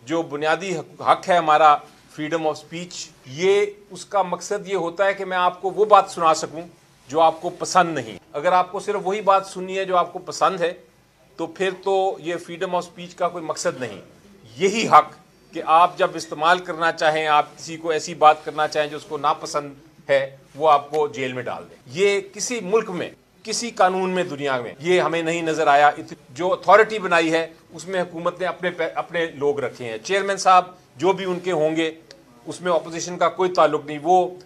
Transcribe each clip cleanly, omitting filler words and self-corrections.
जो बुनियादी हक है हमारा फ्रीडम ऑफ स्पीच, ये उसका मकसद ये होता है कि मैं आपको वो बात सुना सकूं जो आपको पसंद नहीं। अगर आपको सिर्फ वही बात सुननी है जो आपको पसंद है तो फिर तो ये फ्रीडम ऑफ स्पीच का कोई मकसद नहीं। यही हक कि आप जब इस्तेमाल करना चाहें, आप किसी को ऐसी बात करना चाहें जो उसको नापसंद है, वो आपको जेल में डाल दें। ये किसी मुल्क में, किसी कानून में दुनिया में ये हमें नहीं नजर आया। जो अथॉरिटी बनाई है उसमें हुकूमत ने अपने लोग रखे हैं। चेयरमैन साहब जो भी उनके होंगे उसमें अपोजिशन का कोई ताल्लुक नहीं। वो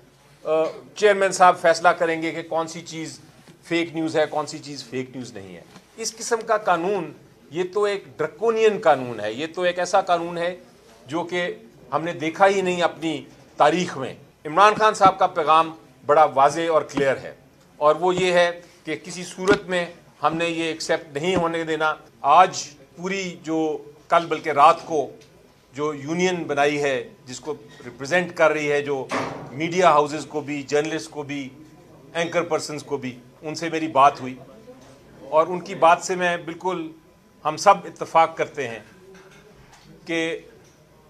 चेयरमैन साहब फैसला करेंगे कि कौन सी चीज़ फेक न्यूज़ है, कौन सी चीज़ फेक न्यूज़ नहीं है। इस किस्म का कानून ये तो एक ड्रकोनियन कानून है। ये तो एक ऐसा कानून है जो कि हमने देखा ही नहीं अपनी तारीख में। इमरान खान साहब का पैगाम बड़ा वाज़े और क्लियर है, और वो ये है कि किसी सूरत में हमने ये एक्सेप्ट नहीं होने देना। आज पूरी जो कल बल्कि रात को जो यूनियन बनाई है, जिसको रिप्रेजेंट कर रही है, जो मीडिया हाउसेस को भी, जर्नलिस्ट को भी, एंकर पर्सन्स को भी, उनसे मेरी बात हुई और उनकी बात से मैं बिल्कुल, हम सब इत्तेफाक करते हैं कि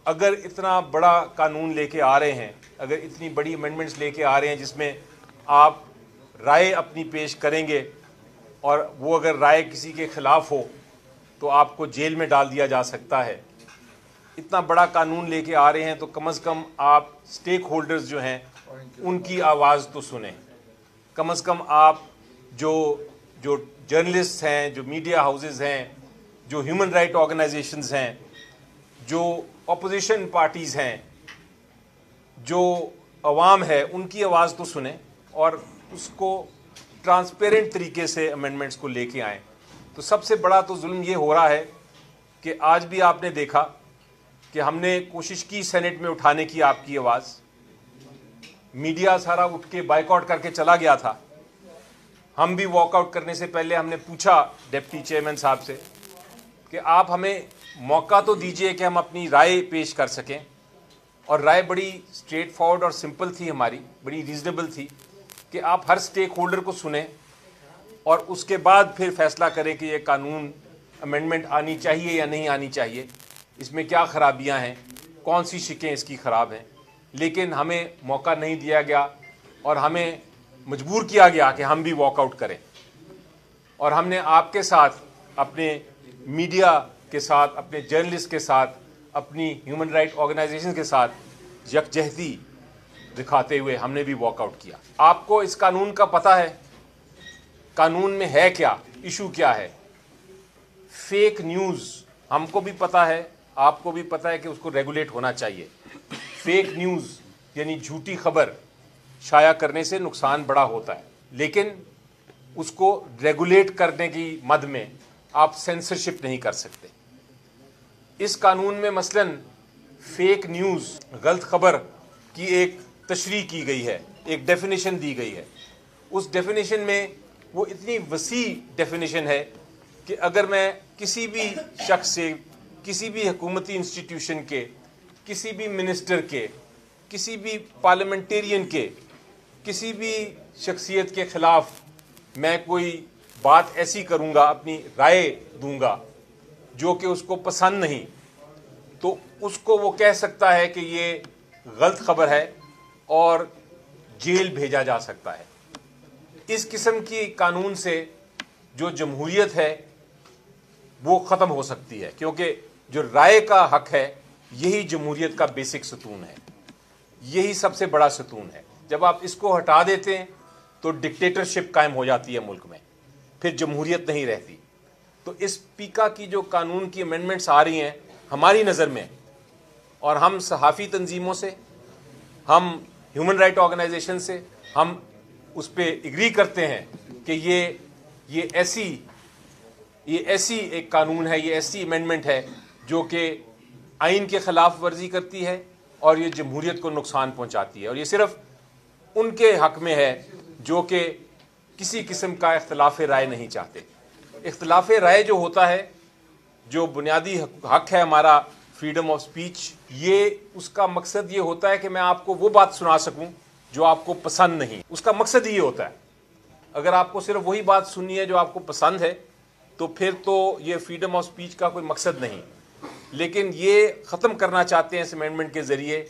अगर इतना बड़ा कानून लेके आ रहे हैं, अगर इतनी बड़ी अमेंडमेंट्स लेके आ रहे हैं जिसमें आप राय अपनी पेश करेंगे और वो अगर राय किसी के खिलाफ हो तो आपको जेल में डाल दिया जा सकता है। इतना बड़ा कानून लेके आ रहे हैं तो कम से कम आप स्टेक होल्डर्स जो हैं उनकी आवाज़ तो सुने। कम से कम आप जो जर्नलिस्ट हैं, जो मीडिया हाउसेस हैं, जो ह्यूमन राइट ऑर्गेनाइजेशंस हैं, जो अपोजिशन पार्टीज़ हैं, जो अवाम है, उनकी आवाज़ तो सुने और उसको ट्रांसपेरेंट तरीके से अमेंडमेंट्स को लेके आएँ। तो सबसे बड़ा तो जुल्म ये हो रहा है कि आज भी आपने देखा कि हमने कोशिश की सेनेट में उठाने की आपकी आवाज़, मीडिया सारा उठ के बाइकआउट करके चला गया था। हम भी वॉकआउट करने से पहले हमने पूछा डिप्टी चेयरमैन साहब से कि आप हमें मौका तो दीजिए कि हम अपनी राय पेश कर सकें, और राय बड़ी स्ट्रेट फॉरवर्ड और सिंपल थी हमारी, बड़ी रीजनेबल थी कि आप हर स्टेक होल्डर को सुने और उसके बाद फिर फैसला करें कि ये कानून अमेंडमेंट आनी चाहिए या नहीं आनी चाहिए, इसमें क्या खराबियां हैं, कौन सी शिकें इसकी ख़राब हैं। लेकिन हमें मौका नहीं दिया गया और हमें मजबूर किया गया कि हम भी वॉकआउट करें, और हमने आपके साथ, अपने मीडिया के साथ, अपने जर्नलिस्ट के साथ, अपनी ह्यूमन राइट ऑर्गेनाइजेशन के साथ यकजहती दिखाते हुए हमने भी वॉकआउट किया। आपको इस कानून का पता है, कानून में है क्या, इशू क्या है। फेक न्यूज़ हमको भी पता है, आपको भी पता है कि उसको रेगुलेट होना चाहिए। फेक न्यूज़ यानी झूठी खबर शाया करने से नुकसान बड़ा होता है, लेकिन उसको रेगुलेट करने की मद में आप सेंसरशिप नहीं कर सकते। इस कानून में मसलन फेक न्यूज़, गलत खबर की एक तशरीह की गई है, एक डेफिनेशन दी गई है। उस डेफिनेशन में वो इतनी वसी डेफिनेशन है कि अगर मैं किसी भी शख्स से, किसी भी हुकूमती इंस्टीट्यूशन के, किसी भी मिनिस्टर के, किसी भी पार्लियामेंटेरियन के, किसी भी शख्सियत के ख़िलाफ़ मैं कोई बात ऐसी करूँगा, अपनी राय दूँगा जो कि उसको पसंद नहीं, तो उसको वो कह सकता है कि ये गलत खबर है और जेल भेजा जा सकता है। इस किस्म की कानून से जो जमहूरियत है वो ख़त्म हो सकती है, क्योंकि जो राय का हक है यही जमहूरियत का बेसिक सतून है, यही सबसे बड़ा सतून है। जब आप इसको हटा देते हैं तो डिक्टेटरशिप कायम हो जाती है मुल्क में, फिर जमहूरियत नहीं रहती। तो इस पीका की जो कानून की अमेंडमेंट्स आ रही हैं हमारी नज़र में, और हम सहाफ़ी तंजीमों से, हम ह्यूमन राइट ऑर्गेनाइजेशन से, हम उस पर एग्री करते हैं कि ये ऐसी एक कानून है, ये ऐसी अमेंडमेंट है जो कि आइन के ख़िलाफ़ वर्जी करती है और ये जमहूरियत को नुकसान पहुंचाती है। और ये सिर्फ उनके हक़ में है जो कि किसी किस्म का इख्तिलाफ़ राय नहीं चाहते। इख्तिलाफ़ राय जो होता है, जो बुनियादी हक़ है हमारा फ्रीडम ऑफ स्पीच, ये उसका मकसद ये होता है कि मैं आपको वो बात सुना सकूं जो आपको पसंद नहीं। उसका मकसद ये होता है। अगर आपको सिर्फ वही बात सुननी है जो आपको पसंद है तो फिर तो ये फ्रीडम ऑफ स्पीच का कोई मकसद नहीं। لیکن یہ ختم کرنا چاہتے ہیں اس امینڈمنٹ کے ذریعے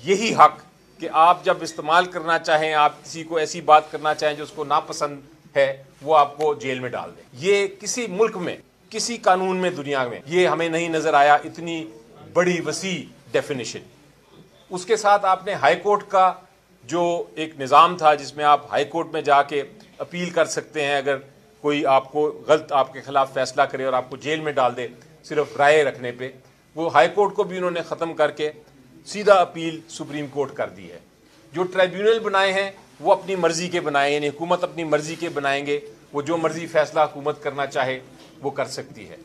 یہی حق کہ آپ جب استعمال کرنا چاہیں، آپ کسی کو ایسی بات کرنا چاہیں جو اس کو ناپسند ہے، وہ آپ کو جیل میں ڈال دیں۔ یہ کسی ملک میں، کسی قانون میں دنیا میں یہ ہمیں نہیں نظر آیا، اتنی بڑی وسیع ڈیفینیشن۔ اس کے ساتھ آپ نے ہائی کورٹ کا جو ایک نظام تھا جس میں آپ ہائی کورٹ میں جا کے اپیل کر سکتے ہیں اگر کوئی آپ کو غلط آپ کے خلاف فیصلہ کرے اور آپ کو جیل میں ڈال دے صرف رائے رکھنے پہ، وہ ہائی کورٹ کو بھی انہوں نے ختم کر کے سیدھا اپیل سپریم کورٹ کر دی ہے۔ جو ٹریبیونل بنائے ہیں وہ اپنی مرضی کے بنائے، یعنی حکومت اپنی مرضی کے بنائیں گے، وہ جو مرضی فیصلہ حکومت کرنا چاہے وہ کر سکتی ہے۔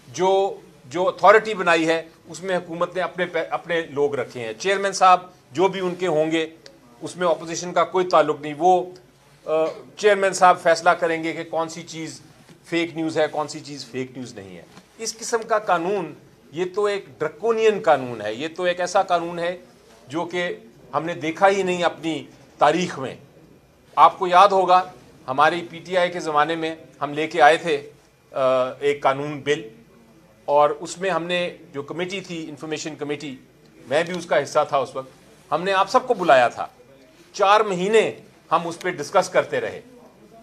جو اتھارٹی بنائی ہے اس میں حکومت نے اپنے لوگ رکھے ہیں، چیئرمین صاحب جو بھی ان کے ہوں گے اس میں اپوزیشن کا کوئی تعلق نہیں، وہ چیئرمین صاحب فیصلہ کریں گے کہ کون سی چیز فیک نیوز ہے، کون سی چیز فیک نیوز نہیں ہے۔ اس قسم کا قانون یہ تو ایک ڈرکونین قانون ہے، یہ تو ایک ایسا قانون ہے جو کہ ہم نے دیکھا ہی نہیں اپنی تاریخ میں۔ آپ کو یاد ہوگا ہماری پی ٹی آئی کے زمانے میں ہم لے کے آئے تھے ایک قانون بل، اور اس میں ہم نے جو کمیٹی تھی انفارمیشن کمیٹی، میں بھی اس کا حصہ تھا اس وقت، ہم نے آپ سب کو بلایا تھا، 4 مہینے ہم اس پہ ڈسکس کرتے رہے،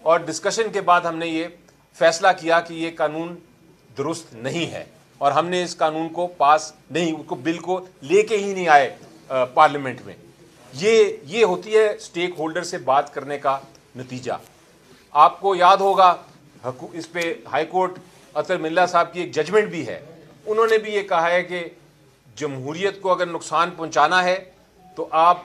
اور ڈسکشن کے بعد ہم نے یہ فیصلہ کیا کہ یہ قانون درست نہیں ہے، اور ہم نے اس قانون کو پاس نہیں، اس کو بل کو لے کے ہی نہیں آئے پارلیمنٹ میں۔ یہ ہوتی ہے سٹیک ہولڈر سے بات کرنے کا نتیجہ۔ آپ کو یاد ہوگا اس پہ ہائی کورٹ اطہر ملا صاحب کی ایک ججمنٹ بھی ہے، انہوں نے بھی یہ کہا ہے کہ جمہوریت کو اگر نقصان پہنچانا ہے تو آپ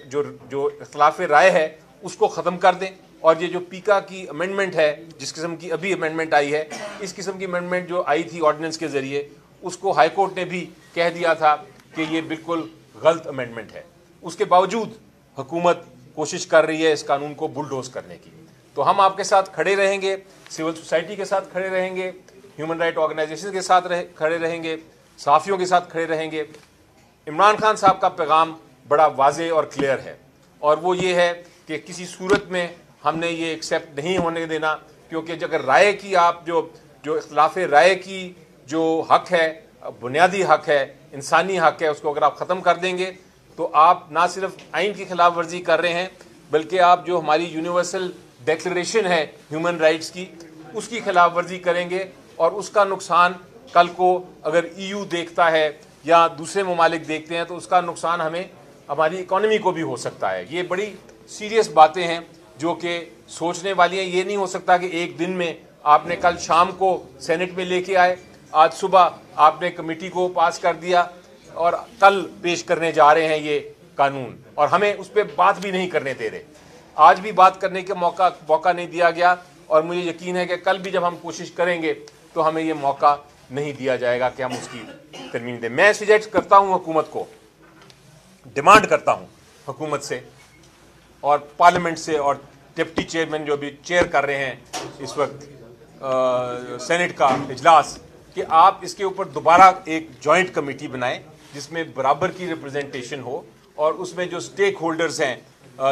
جو اختلاف رائے ہے اس کو ختم کر دیں، اور یہ جو پیکا کی امینڈمنٹ ہے، جس قسم کی ابھی امینڈمنٹ آئی ہے، اس قسم کی امینڈمنٹ جو آئی تھی آرڈیننس کے ذریعے، اس کو ہائی کورٹ نے بھی کہہ دیا تھا کہ یہ بالکل غلط امینڈمنٹ ہے۔ اس کے باوجود حکومت کوشش کر رہی ہے اس قانون کو بلڈوز کرنے کی۔ تو ہم آپ کے ساتھ کھڑے رہیں گے، سول سوسائٹی کے ساتھ کھڑے رہیں گے، ہیومن رائٹ آرگنائزیشن کے ساتھ کھڑے رہیں گے، صحافیوں کے ساتھ کھڑے رہیں گے۔ عمران خان صاحب کا پیغام بڑا واضح اور کلیئر ہے، اور وہ یہ ہے کہ کسی صورت میں ہم نے یہ ایکسیپٹ نہیں ہونے دینا، کیونکہ اگر رائے کی آپ جو اختلاف رائے کی جو حق ہے، بنیادی حق ہے، انسانی حق ہے، اس کو اگر آپ ختم کر دیں گے تو آپ نہ صرف آئین کی خلاف ورزی کر رہے ہیں، بلکہ آپ جو ہماری یونیورسل ڈیکلریشن ہے ہیومن رائٹس کی، اس کی خلاف ورزی کریں گے، اور اس کا نقصان کل کو اگر EU دیکھتا ہے یا دوسرے ممالک دیکھتے ہیں تو اس کا نقصان ہماری اکانومی کو بھی ہو سکتا ہے۔ یہ بڑی سیریس باتیں ہیں جو کہ سوچنے والی ہیں۔ یہ نہیں ہو سکتا کہ ایک دن میں آپ نے کل شام کو سینٹ میں لے کے آئے، آج صبح آپ نے کمیٹی کو پاس کر دیا، اور کل پیش کرنے جا رہے ہیں یہ قانون، اور ہمیں اس پہ بات بھی نہیں کرنے دے رہے۔ آج بھی بات کرنے کے موقع نہیں دیا گیا، اور مجھے یقین ہے کہ کل بھی جب ہم کوشش کریں گے تو ہمیں یہ موقع نہیں دیا جائے گا کہ ہم اس کی ترمیم دیں۔ میں سجیسٹ کرتا ہوں حکومت کو، ڈیمانڈ کرتا ہوں حکومت سے اور پارلیمنٹ سے، اور ڈپٹی چیئرمین جو بھی چیئر کر رہے ہیں اس وقت سینٹ کا اجلاس، کہ آپ اس کے اوپر دوبارہ ایک جوائنٹ کمیٹی بنائیں جس میں برابر کی ریپرزنٹیشن ہو، اور اس میں جو سٹیک ہولڈرز ہیں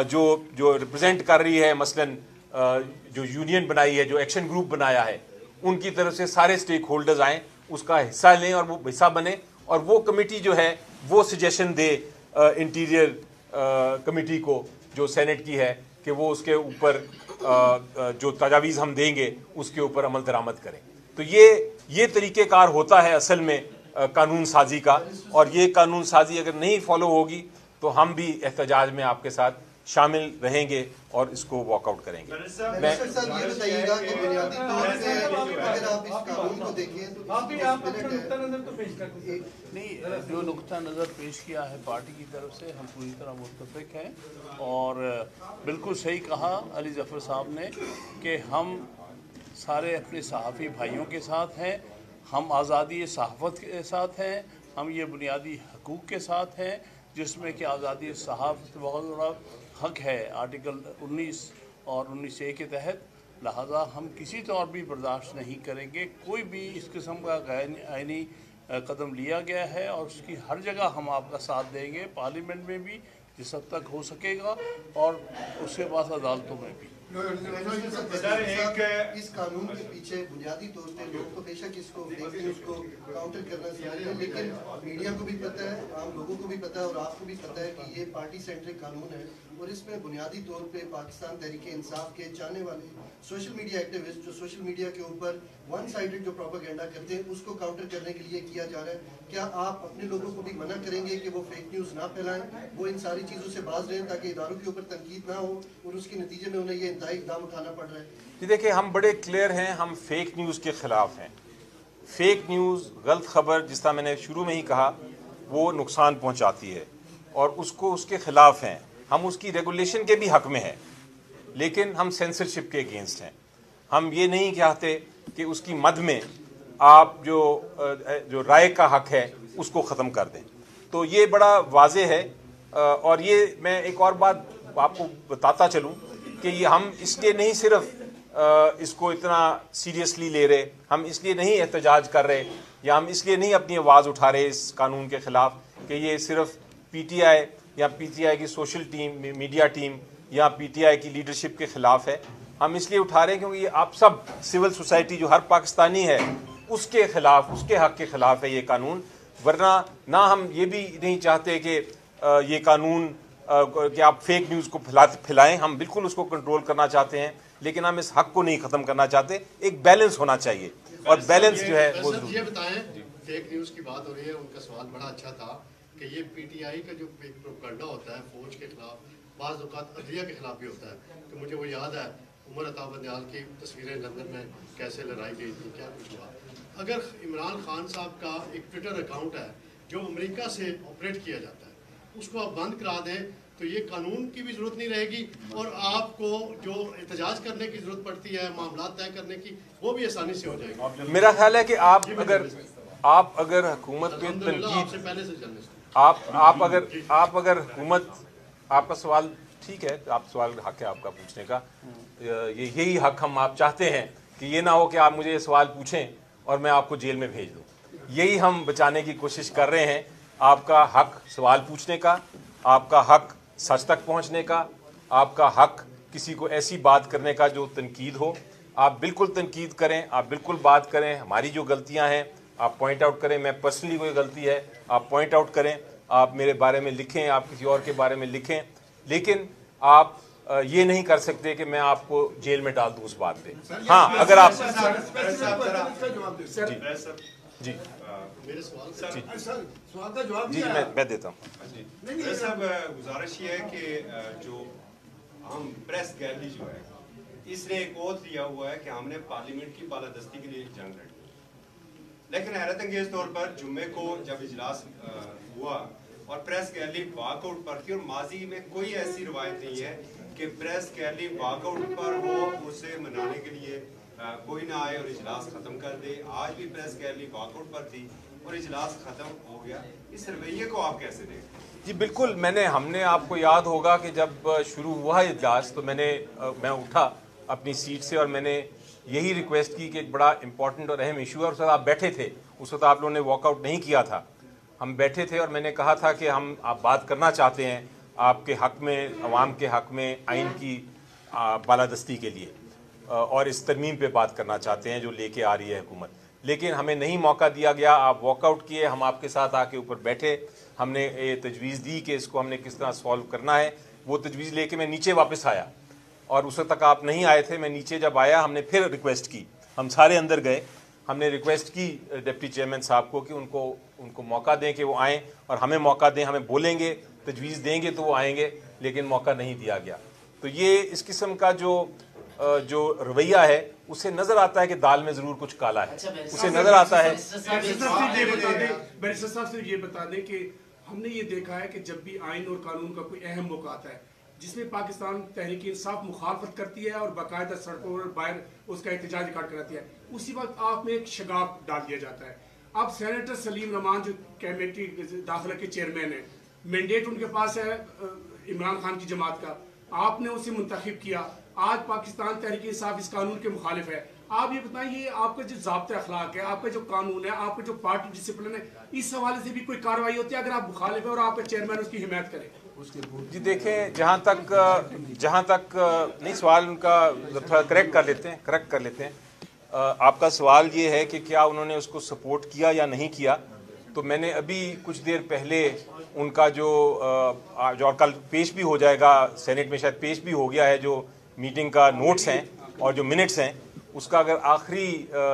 جو ریپرزینٹ کر رہی ہے، مثلاً جو یونین بنائی ہے، جو ایکشن گروپ بنایا ہے، ان کی طرف سے سارے سٹیک ہولڈرز آئیں، اس کا حصہ لیں اور وہ حصہ بنے، اور وہ کمیٹی جو ہے وہ سجیشن دے انٹیریئر کمیٹی کو جو سینٹ کی ہے کہ وہ اس کے اوپر جو تجاویز ہم دیں گے اس کے اوپر عمل درآمد کریں۔ تو یہ طریقہ کار ہوتا ہے اصل میں قانون سازی کا، اور یہ قانون سازی اگر نہیں فالو ہوگی تو ہم بھی احتجاج میں آپ کے ساتھ شامل رہیں گے اور اس کو واک آؤٹ کریں گے۔ منسٹر صاحب یہ بتائیے گا کہ بنیادی طور سے اگر آپ اس قانون کو دیکھیں تو نہیں، جو نقطہ نظر پیش کیا ہے پارٹی کی طرف سے ہم پوری طرح متفق ہیں، اور بالکل صحیح کہا علی ظفر صاحب نے کہ ہم سارے اپنے صحافی بھائیوں کے ساتھ ہیں، ہم آزادی صحافت کے ساتھ ہیں، ہم یہ بنیادی حقوق کے ساتھ ہیں جس میں کہ آزادی صحافت بہت بڑا حق ہے آرٹیکل 19 اور 19A کے تحت، لہذا ہم کسی طور بھی برداشت نہیں کریں گے کوئی بھی اس قسم کا غیر آئینی قدم لیا گیا ہے، اور اس کی ہر جگہ ہم آپ کا ساتھ دیں گے، پارلیمنٹ میں بھی جس حد تک ہو سکے گا، اور اس کے بعد عدالتوں میں بھی۔ इस कानून के पीछे बुनियादी तौर पे लोग तो बेशक इसको फेक न्यूज़ को काउंटर करना चाहते हैं, लेकिन मीडिया को भी पता है, आम लोगों को भी पता है और आपको भी पता है कि ये पार्टी सेंट्रिक कानून है और इसमें बुनियादी तौर पे पाकिस्तान तहरीक इंसाफ के चाहने वाले सोशल मीडिया एक्टिविस्ट जो सोशल मीडिया के ऊपर वन साइडेड जो प्रोपेगेंडा करते हैं उसको काउंटर करने के लिए किया जा रहा है। क्या आप अपने लोगों को भी मना करेंगे कि वो फेक न्यूज़ ना फैलाएं, वो इन सारी चीज़ों से बाज रहें ताकि इदारों के ऊपर तनकीद ना हो और उसके नतीजे में उन्हें ये इंतहाई इक़दाम उठाना पड़ रहा है? जी देखिए, हम बड़े क्लियर हैं, हम फेक न्यूज़ के ख़िलाफ़ हैं। फेक न्यूज़, गलत खबर, जिस तरह मैंने शुरू में ही कहा, वो नुकसान पहुंचाती है और उसको उसके ख़िलाफ़ हैं। हम उसकी रेगुलेशन के भी हक़ में हैं, लेकिन हम सेंसरशिप के अगेंस्ट हैं। हम ये नहीं चाहते कि उसकी मद में आप जो राय का हक़ है उसको ख़त्म कर दें। तो ये बड़ा वाज़ेह है। और ये मैं एक और बात आपको बताता चलूँ कि ये हम इसलिए नहीं सिर्फ इसको इतना सीरियसली ले रहे, हम इसलिए नहीं एहतजाज कर रहे या हम इसलिए नहीं अपनी आवाज़ उठा रहे इस कानून के ख़िलाफ़ कि ये सिर्फ पीटीआई या पीटीआई की सोशल टीम, मीडिया टीम या पीटीआई की लीडरशिप के ख़िलाफ़ है। हम इसलिए उठा रहे हैं क्योंकि ये आप सब सिविल सोसाइटी जो हर पाकिस्तानी है उसके ख़िलाफ़, उसके हक़ के ख़िलाफ़ है ये कानून। वरना ना हम ये भी नहीं चाहते कि ये कानून कि आप फेक न्यूज़ को फैलाएं, हम बिल्कुल उसको कंट्रोल करना चाहते हैं, लेकिन हम इस हक़ को नहीं ख़त्म करना चाहते। एक बैलेंस होना चाहिए और बैलेंस जो है वो ये बताएं, फेक न्यूज़ की बात हो रही है, उनका सवाल बड़ा अच्छा था कि ये पीटीआई का जो प्रोपेगेंडा होता है फौज के खिलाफ, बाज़ औक़ात अदलिया के खिलाफ भी होता है। तो मुझे वो याद है उमर अता बंदियाल की तस्वीरें लंदन में कैसे लड़ाई गई थी, क्या कुछ हुआ। अगर इमरान खान साहब का एक ट्विटर अकाउंट है जो अमेरिका से ऑपरेट किया जाता है, उसको आप बंद करा दें तो ये कानून की भी ज़रूरत नहीं रहेगी और आपको जो एहतजाज करने की ज़रूरत पड़ती है, मामला तय करने की, वो भी आसानी से हो जाएगी। मेरा ख्याल है कि आप अगर हुकूमत पे तनकीद, आप अगर हुकूमत, आपका सवाल ठीक है, आप सवाल हक है आपका पूछने का, यही हक हम आप चाहते हैं कि ये ना हो कि आप मुझे ये सवाल पूछें और मैं आपको जेल में भेज दूँ। यही हम बचाने की कोशिश कर रहे हैं। आपका हक सवाल पूछने का, आपका हक सच तक पहुंचने का, आपका हक किसी को ऐसी बात करने का जो तनकीद हो। आप बिल्कुल तनकीद करें, आप बिल्कुल बात करें, हमारी जो गलतियां हैं आप पॉइंट आउट करें। मैं पर्सनली कोई गलती है आप पॉइंट आउट करें, आप मेरे बारे में लिखें, आप किसी और के बारे में लिखें, लेकिन आप ये नहीं कर सकते कि मैं आपको जेल में डाल दूं उस बात पे। हाँ, अगर आप जी मेरे सवाल का जवाब जी मैं देता हूँ। साहब, गुजारिश ये है कि जो हम प्रेस गैलरी जो है इसने एक ओथ लिया हुआ है कि हमने पार्लियामेंट की बालादस्ती के लिए जंग लड़ी, लेकिन हैरत अंगेज तौर पर जुम्मे को जब इजलास हुआ और प्रेस गैलरी वॉकआउट पर थी, और माजी में कोई ऐसी रवायत नहीं है कि प्रेस गैलरी वॉकआउट पर हो, उसे मनाने के लिए कोई ना आए और इजलास खत्म कर दे। आज भी प्रेस गैलरी वॉकआउट पर थी और इजलास खत्म हो गया। इस रवैये को आप कैसे देखें? जी बिल्कुल, हमने आपको याद होगा कि जब शुरू हुआ इजलास तो मैं उठा अपनी सीट से और मैंने यही रिक्वेस्ट की कि एक बड़ा इंपॉर्टेंट और अहम इशू है, और उस वक्त आप बैठे थे, उस वक्त आप लोगों ने वॉकआउट नहीं किया था, हम बैठे थे और मैंने कहा था कि आप बात करना चाहते हैं आपके हक़ में, अवाम के हक़ में आइन की बालादस्ती के लिए और इस तरमीम पे बात करना चाहते हैं जो लेके आ रही है हुकूमत, लेकिन हमें नहीं मौका दिया गया। आप वॉकआउट किए, हम आपके साथ आके ऊपर बैठे, हमने ये तजवीज़ दी कि इसको हमने किस तरह सॉल्व करना है। वो तजवीज़ लेके मैं नीचे वापस आया और उस वक्त तक आप नहीं आए थे। मैं नीचे जब आया हमने फिर रिक्वेस्ट की, हम सारे अंदर गए, हमने रिक्वेस्ट की डिप्टी चेयरमैन साहब को कि उनको मौका दें कि वो आएँ और हमें मौका दें, हमें बोलेंगे, तजवीज़ देंगे तो वो आएंगे, लेकिन मौका नहीं दिया गया। तो ये इस किस्म का जो रवैया है उसे नजर आता है कि दाल में जरूर कुछ काला है, उसे नजर आता है। बैरिस्टर साहब सिर्फ ये बता दें कि हमने ये देखा है कि जब भी आइन और कानून का कोई अहम मौका आता है जिसमें पाकिस्तान तहरीक इंसाफ मुखालफत करती है और बाकायदा सड़कों और बाहर उसका एहतजाज रिकॉर्ड कराती है, उसी वक्त आप में एक शगाफ डाल दिया जाता है। अब सेनेटर सलीम रमान जो कैबिनेट दाखिला के चेयरमैन है, मैंडेट उनके पास है इमरान खान की जमात का, आपने उसे मुंतखब किया, आज पाकिस्तान तहरीक इंसाफ इस कानून के मुखालिफ है। आप ये बताइए, आपका जो ज़ाब्ता अखलाक है, आपका जो कानून है, आपका जो पार्टी डिसिप्लिन है, इस हवाले से भी कोई कार्रवाई होती है अगर आप मुखालिफ है और आपका चेयरमैन उसकी हिमायत करे? जी देखें, जहाँ तक नहीं, सवाल उनका थोड़ा करेक्ट कर लेते हैं। आपका सवाल ये है कि क्या उन्होंने उसको सपोर्ट किया या नहीं किया। तो मैंने अभी कुछ देर पहले उनका जो और कल पेश भी हो जाएगा सेनेट में, शायद पेश भी हो गया है, जो मीटिंग का नोट्स हैं और जो मिनट्स हैं, उसका अगर आखिरी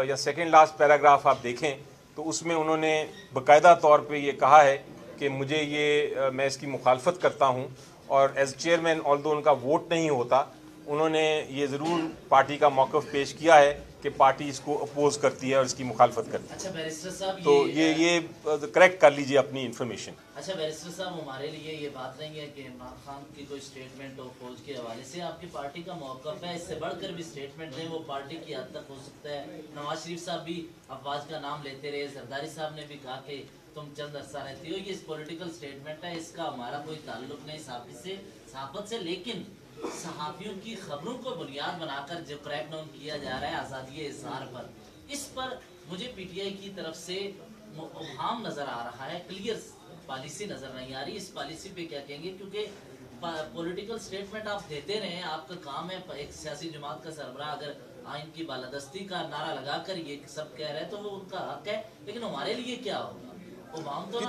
या सेकंड लास्ट पैराग्राफ आप देखें तो उसमें उन्होंने बाकायदा तौर पे ये कहा है कि मैं इसकी मुखालफत करता हूँ, और एज चेयरमैन ऑल्दो उनका वोट नहीं होता, उन्होंने ये ज़रूर पार्टी का मौक़िफ़ पेश किया है कि पार्टी इसको अपोज करती है और इसकी मुखालफत करती है। अच्छा बैरिस्टर साहब, तो ये करेक्ट कर लीजिए अपनी इन्फॉर्मेशन। अच्छा बैरिस्टर साहब, हमारे लिए ये बात नहीं है कि इमरान खान की कोई स्टेटमेंट हो फौज के हवाले से, आपकी पार्टी का मौक़िफ़ है, इससे बढ़कर भी स्टेटमेंट दें, वो पार्टी की हद तक हो सकता है। नवाज शरीफ साहब भी अफवाज का नाम लेते रहे, जरदारी साहब ने भी कहा कि तुम चंद अरसा रहती हो, ये पॉलिटिकल स्टेटमेंट है, इसका हमारा कोई ताल्लुक नहीं सहाफ़त से, लेकिन सहाफ़ियों की खबरों को बुनियाद बनाकर जो क्रैकडाउन किया जा रहा है आज़ादी इज़हार पर, इस पर मुझे पीटीआई की तरफ से मुबहम नज़र आ रहा है, क्लियर पॉलिसी नज़र नहीं आ रही। इस पॉलिसी पे क्या कहेंगे, क्योंकि पॉलिटिकल स्टेटमेंट आप देते रहे, आपका काम है, एक सियासी जमात का सरबराह अगर आइन की बालादस्ती का नारा लगाकर ये सब कह रहे हैं तो वो उनका हक है, लेकिन हमारे लिए क्या होगा? तो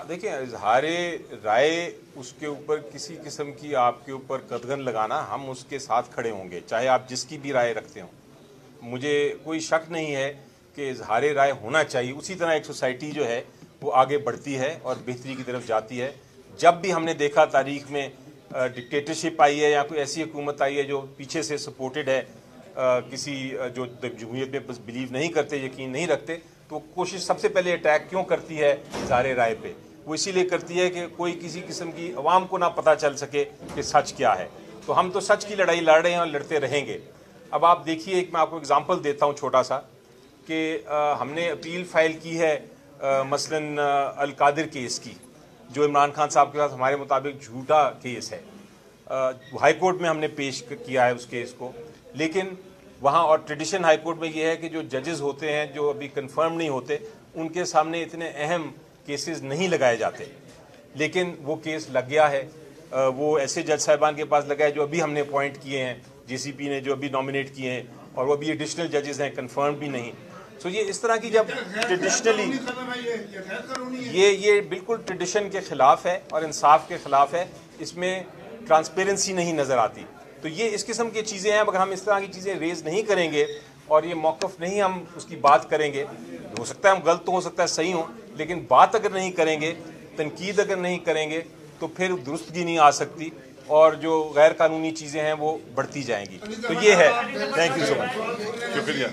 देखिए, इजहार राय उसके ऊपर किसी किस्म की आपके ऊपर कदगन लगाना, हम उसके साथ खड़े होंगे, चाहे आप जिसकी भी राय रखते हों। मुझे कोई शक नहीं है कि इजहार राय होना चाहिए। उसी तरह एक सोसाइटी जो है वो आगे बढ़ती है और बेहतरी की तरफ जाती है। जब भी हमने देखा तारीख में डिक्टेटरशिप आई है या कोई ऐसी हुकूमत आई है जो पीछे से सपोर्टेड है, किसी जो जमहूरियत में बस बिलीव नहीं करते, यकीन नहीं रखते, तो कोशिश सबसे पहले अटैक क्यों करती है इज़हार राय पे? वो इसीलिए करती है कि कोई किसी किस्म की अवाम को ना पता चल सके कि सच क्या है। तो हम तो सच की लड़ाई लड़ रहे हैं और लड़ते रहेंगे। अब आप देखिए, मैं आपको एग्जांपल देता हूँ छोटा सा, कि हमने अपील फाइल की है मसलन अल कादिर केस की, जो इमरान खान साहब के साथ हमारे मुताबिक झूठा केस है। हाई कोर्ट में हमने पेश किया है उस केस को, लेकिन वहाँ और ट्रेडिशन हाई कोर्ट में ये है कि जो जजेस होते हैं जो अभी कंफर्म नहीं होते, उनके सामने इतने अहम केसेस नहीं लगाए जाते, लेकिन वो केस लग गया है। वो ऐसे जज साहिबान के पास लगा है जो अभी हमने अपॉइंट किए हैं, जेसीपी ने जो अभी नॉमिनेट किए हैं, और वो अभी एडिशनल जजेस हैं, कंफर्म भी नहीं। सो ये इस तरह की जब ट्रेडिशनली ये बिल्कुल ट्रेडिशन के ख़िलाफ़ है और इंसाफ के ख़िलाफ़ है, इसमें ट्रांसपेरेंसी नहीं नज़र आती। तो ये इस किस्म की चीज़ें हैं। अगर हम इस तरह की चीज़ें रेज़ नहीं करेंगे और ये मौक़िफ़ नहीं हम उसकी बात करेंगे, हो सकता है हम गलत तो हो सकता है सही हो, लेकिन बात अगर नहीं करेंगे, तनकीद अगर नहीं करेंगे, तो फिर दुरुस्तगी नहीं आ सकती और जो गैर कानूनी चीज़ें हैं वो बढ़ती जाएंगी। तो ये है। थैंक यू सो मच, शुक्रिया।